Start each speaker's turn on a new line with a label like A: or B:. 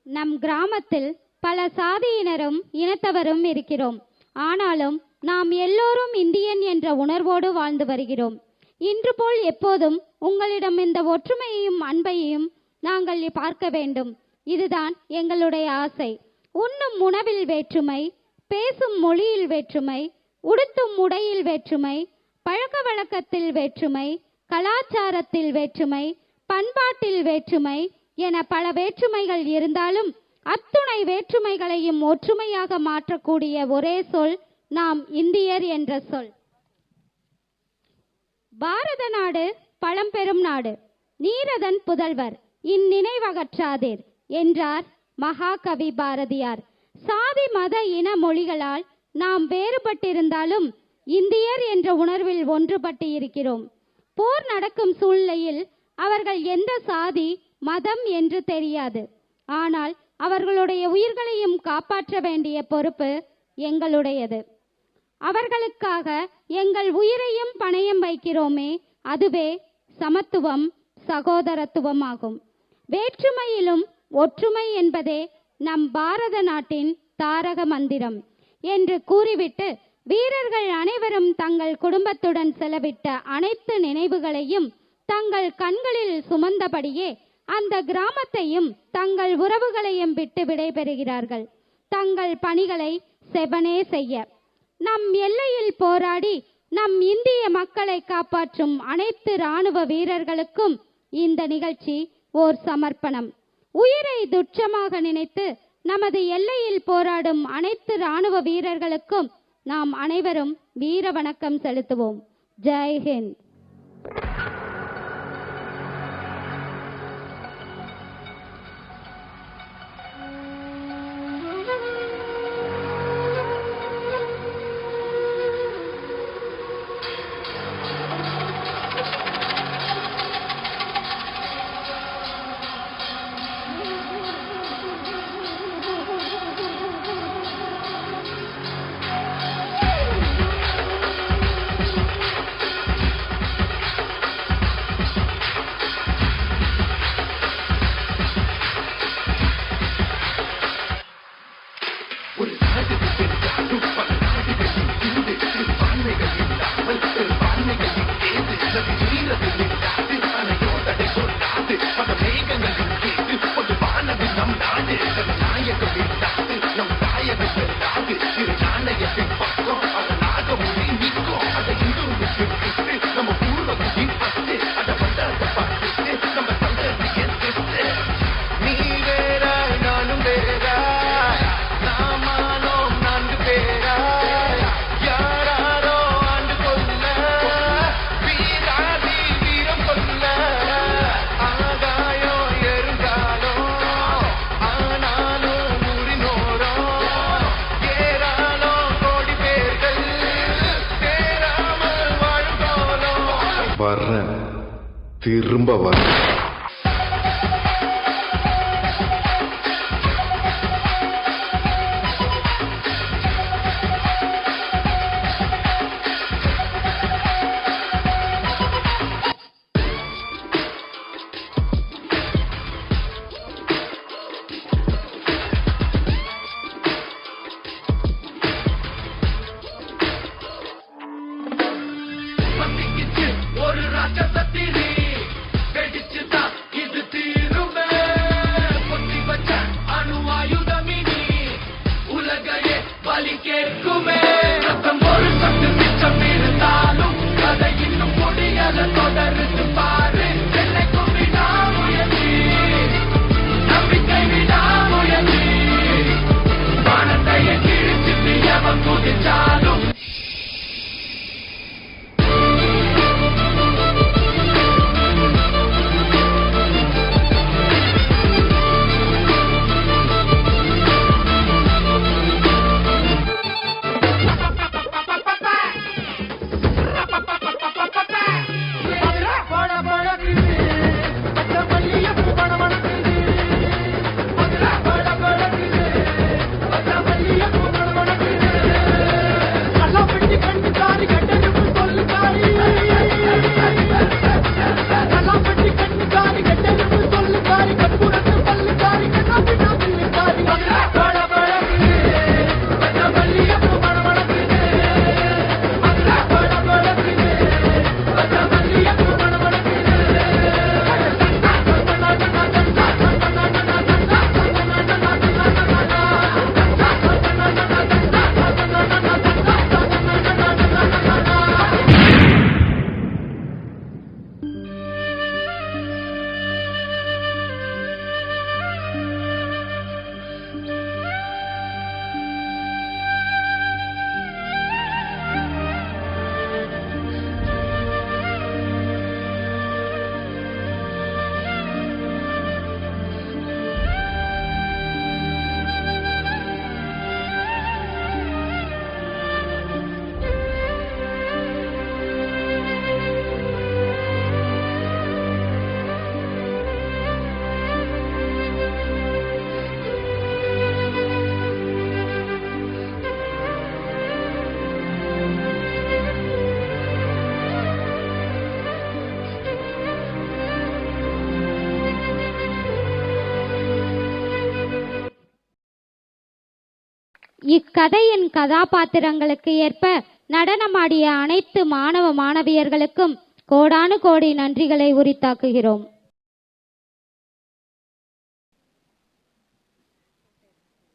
A: நம் கிராமத்தில் பல சாதியினரும் இனத்தவரும் இருக்கிறோம். ஆனாலும் நாம் எல்லோரும் இந்தியன் என்ற உணர்வோடு வாழ்ந்து வருகிறோம். இன்று போல் எப்போதும் உங்களிடம் இந்த ஒற்றுமையையும் அன்பையும் நாங்கள் பார்க்க வேண்டும். இதுதான் எங்களுடைய ஆசை. உண்ணும் உணவில் வேற்றுமை, பேசும் மொழியில் வேற்றுமை, உடுத்தும் உடையில் வேற்றுமை, பழக்க வழக்கத்தில் வேற்றுமை, கலாச்சாரத்தில் வேற்றுமை, பண்பாட்டில் வேற்றுமை என பல வேற்றுமைகள் இருந்தாலும் அத்துணை வேற்றுமைகளையும் ஒற்றுமையாக மாற்றக்கூடிய ஒரே சொல் நாம் இந்தியர் என்ற சொல். பாரத நாடு பழம்பெரும் நாடு, நீரதன் புதல்வர், இந்நினைவகற்றாதீர் என்றார் மகாகவி பாரதியார். சாதி மத இன மொழிகளால் நாம் வேறுபட்டிருந்தாலும் இந்தியர் என்ற உணர்வில் ஒன்றுபட்டு இருக்கிறோம். போர் நடக்கும் சூழ்நிலையில் அவர்கள் எந்த சாதி மதம் என்று தெரியாது. ஆனால் அவர்களுடைய உயிர்களையும் காப்பாற்ற வேண்டிய பொறுப்பு எங்களுடையது. அவர்களுக்காக எங்கள் உயிரையும் பணயம் வைக்கிறோமே, அதுவே சமத்துவம், சகோதரத்துவம் ஆகும். வேற்றுமையிலும் ஒற்றுமை என்பதே நம் பாரத நாட்டின் தாரக மந்திரம் என்று கூறிவிட்டு, வீரர்கள் அனைவரும் தங்கள் குடும்பத்துடன் செலவிட்ட அனைத்து நினைவுகளையும் தங்கள் கண்களில் சுமந்தபடியே அந்த கிராமத்தையும் தங்கள் உறவுகளையும் விட்டு விடைபெறுகிறார்கள், தங்கள் பணிகளை செவனே செய்ய. நம் எல்லையில் போராடி நம் இந்திய மக்களை காப்பாற்றும் அனைத்து இராணுவ வீரர்களுக்கும் இந்த நிகழ்ச்சி ஓர் சமர்ப்பணம். உயிரை துச்சமாக நினைத்து நமது எல்லையில் போராடும் அனைத்து இராணுவ வீரர்களுக்கும் நாம் அனைவரும் வீர வணக்கம் செலுத்துவோம். ஜெய் ஹிந்த்.
B: திரும்ப வர
C: ஒரு ராட்சசத்திரி வெடிச்சு
A: இக்கதையின் கதாபாத்திரங்களுக்கு ஏற்ப நடனமாடிய அனைத்து மாணவ மாணவியர்களுக்கும் கோடானு கோடி நன்றிகளை உரித்தாக்குகிறோம்.